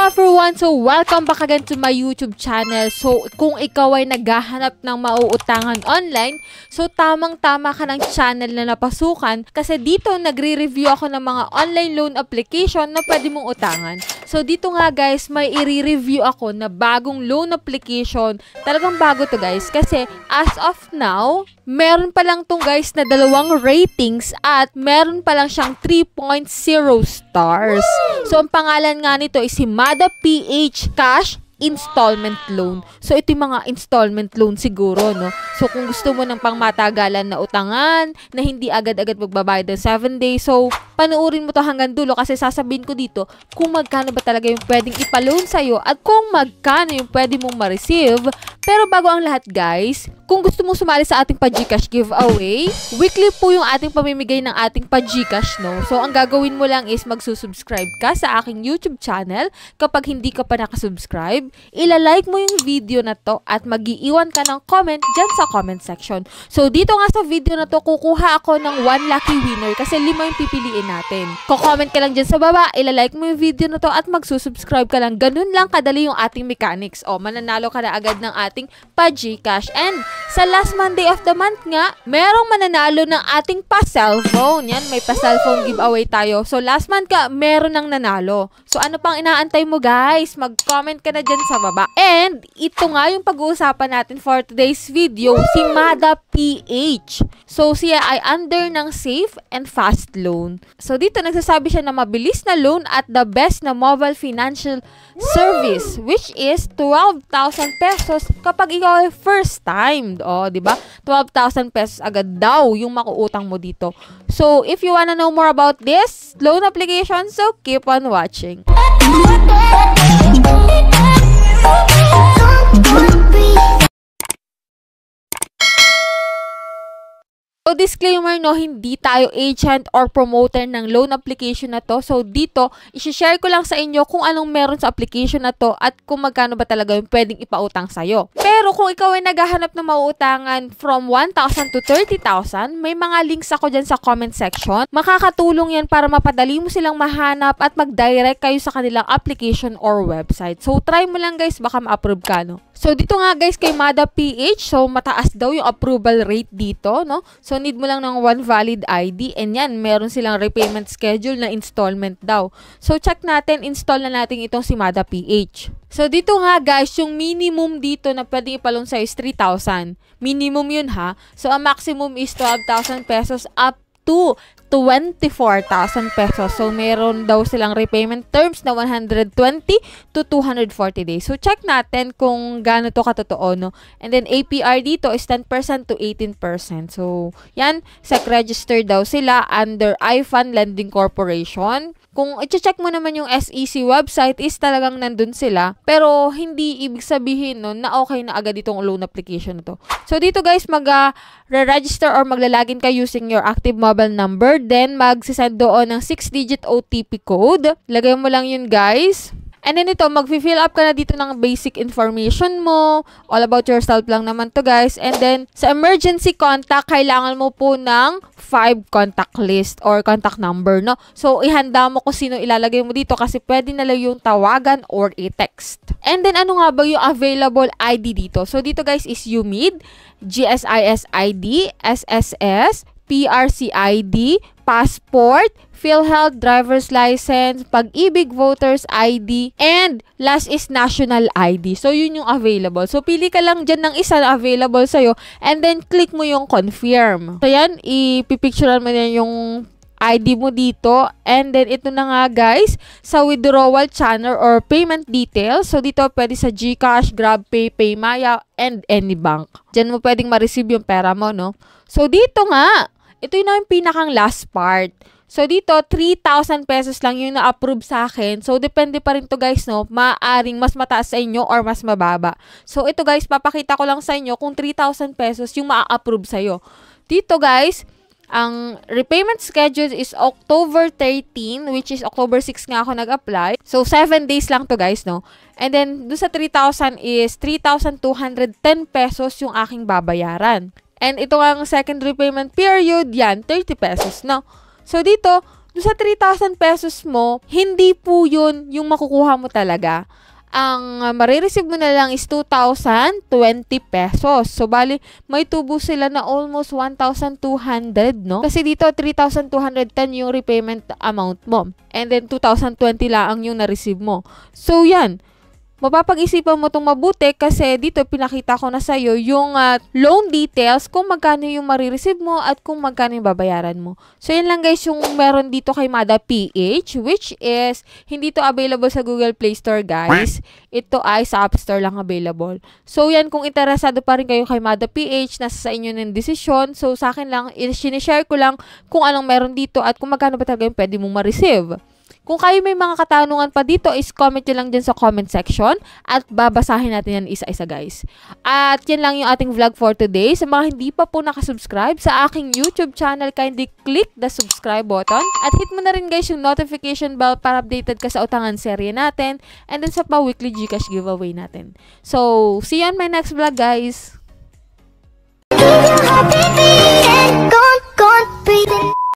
everyone! So, welcome back again to my YouTube channel. So, kung ikaw ay naghahanap ng mauutangan online, so tamang-tama ka ng channel na napasukan kasi dito nagre-review ako ng mga online loan application na pwede mong utangan. So, dito nga guys, may i-review ako na bagong loan application. Talagang bago to guys kasi as of now, meron pa lang tong guys na 2 ratings at meron pa lang siyang 3.0 stars. So, ang pangalan nga nito is si Mada PH Cash Installment Loan. So, ito yung mga installment loan siguro, no? So, kung gusto mo ng pangmatagalan na utangan, na hindi agad-agad magbabayad ng 7 days, so, panuorin mo to hanggang dulo kasi sasabihin ko dito kung magkano ba talaga yung pwedeng ipaloan sa'yo at kung magkano yung pwede mong ma-receive. Pero bago ang lahat, guys, kung gusto mong sumali sa ating pa-Gcash giveaway, weekly po yung ating pamimigay ng ating pa-Gcash, no? So, ang gagawin mo lang is magsusubscribe ka sa aking YouTube channel. Kapag hindi ka pa nakasubscribe, ilalike mo yung video na to at mag-iiwan ka ng comment dyan sa comment section. So, dito nga sa video na to, kukuha ako ng 1 lucky winner kasi 5 yung pipiliin natin. Ko-comment ka lang dyan sa baba, ilalike mo yung video na to at magsusubscribe ka lang. Ganun lang kadali yung ating mechanics. O, mananalo ka na agad ng ating pa-Gcash. And sa last Monday of the month nga, merong mananalo ng ating pa-cellphone. Yan, may pa-cellphone giveaway tayo. So, last month ka, meron ng nanalo. So, ano pang inaantay mo guys? Mag-comment ka na dyan sa baba. And, ito nga yung pag-uusapan natin for today's video, si Mada PH. So, siya ay under ng safe and fast loan. So, dito nagsasabi siya na mabilis na loan at the best na mobile financial service, which is 12,000 pesos kapag ikaw ay first time. O, di ba? 12,000 pesos agad daw yung makuutang mo dito. So, if you wanna know more about this loan application, so keep on watching. So, disclaimer no, hindi tayo agent or promoter ng loan application na to. So, dito, isi-share ko lang sa inyo kung anong meron sa application na to at kung magkano ba talaga yung pwedeng ipautang sa'yo. Pero kung ikaw ay naghahanap ng mauutangan from 1,000 to 30,000, may mga links ako dyan sa comment section. Makakatulong yan para mapadali mo silang mahanap at mag-direct kayo sa kanilang application or website. So, try mo lang guys, baka ma-approve ka, no? So, dito nga guys kay Mada PH, so mataas daw yung approval rate dito, no? So, need mo lang ng 1 valid ID and yan, meron silang repayment schedule na installment daw. So, check natin, install na natin itong si Mada PH. So, dito nga guys, yung minimum dito na pwedeng ipaloan sa'yo is 3,000. Minimum yun ha. So, ang maximum is 12,000 pesos up to 24,000 pesos. So, meron daw silang repayment terms na 120 to 240 days. So, check natin kung gaano to katotoo, no? And then, APR dito is 10% to 18%. So, yan, SEC-registered daw sila under iFund Lending Corporation. Kung i-check mo naman yung SEC website is talagang nandun sila. Pero, hindi ibig sabihin no, na okay na agad itong loan application na to. So, dito guys, mag-register or maglalagin ka using your active mobile number. Then, magsisend doon ng 6-digit OTP code. Lagay mo lang yun guys. And then ito, mag-fill up ka na dito ng basic information mo. All about yourself lang naman to guys. And then, sa emergency contact, kailangan mo po ng 5 contact list or contact number, no? So, ihanda mo kung sino ilalagay mo dito kasi pwede na lang yung tawagan or i-text. And then, ano nga ba yung available ID dito? So, dito guys is UMID, GSIS ID, SSS, PRC ID, passport, PhilHealth driver's license, Pag-ibig voters ID, and last is national ID. So, yun yung available. So, pili ka lang dyan ng isa na available sa'yo and then click mo yung confirm. So, yan, ipipicturean mo yan yung ID mo dito. And then, ito na nga guys, sa withdrawal channel or payment details. So, dito pwede sa GCash, GrabPay, PayMaya, and any bank. Diyan mo pwedeng ma-receive yung pera mo, no? So, dito nga, ito yung pinakang last part. So, dito, 3,000 pesos lang yung na-approve sa akin. So, depende pa rin to guys, no? Maaring mas mataas sa inyo or mas mababa. So, ito guys, papakita ko lang sa inyo kung 3,000 pesos yung ma-approve sa'yo. Dito guys, ang repayment schedule is October 13, which is October 6 nga ako nag-apply. So, 7 days lang to guys, no? And then, doon sa 3,000 is 3,210 pesos yung aking babayaran. And ito ang second repayment period, yan, 30 pesos, no? So, dito, doon sa 3,000 pesos mo, hindi po yun yung makukuha mo talaga. Ang marireceive mo na lang is 2,020 pesos. So, bali, may tubo sila na almost 1,200, no? Kasi dito, 3,210 yung repayment amount mo. And then, 2,020 lang yung na-receive mo. So, yan. Mapapag-isipan mo itong mabuti kasi dito pinakita ko na sa'yo yung loan details kung magkano yung marireceive mo at kung magkano yung babayaran mo. So, yan lang guys yung meron dito kay Mada PH, which is hindi to available sa Google Play Store guys. Ito ay sa App Store lang available. So, yan kung interesado pa rin kayo kay Mada PH, nasa sa inyo ng desisyon. So, sa akin lang, sinishare ko lang kung anong meron dito at kung magkano ba talaga yung pwede mong ma-receive. Kung kayo may mga katanungan pa dito, is comment nyo lang dyan sa comment section at babasahin natin yan isa-isa guys. At yan lang yung ating vlog for today. Sa mga hindi pa po nakasubscribe sa aking YouTube channel, kindly click the subscribe button at hit mo na rin guys yung notification bell para updated ka sa utangan serye natin and then sa pa-weekly Gcash giveaway natin. So, see you on my next vlog guys!